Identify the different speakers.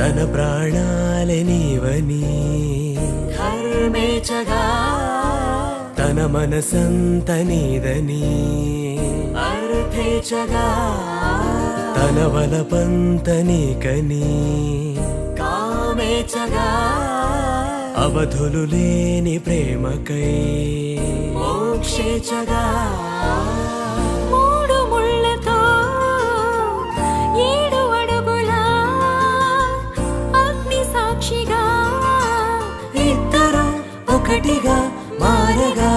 Speaker 1: తన ప్రాణాలే నీవని
Speaker 2: ధర్మేచగా
Speaker 1: తన మనసంత నీదని
Speaker 2: అర్థేచగా
Speaker 1: తన వలపంత నీకని
Speaker 2: కామేచగా
Speaker 1: అవధులు లేని ప్రేమకై
Speaker 2: మోక్షేచగా మూడు ముళ్ళతో 7 అడుగుల అగ్ని సాక్షిగా
Speaker 1: ఇద్దరు ఒకటిగా మారగా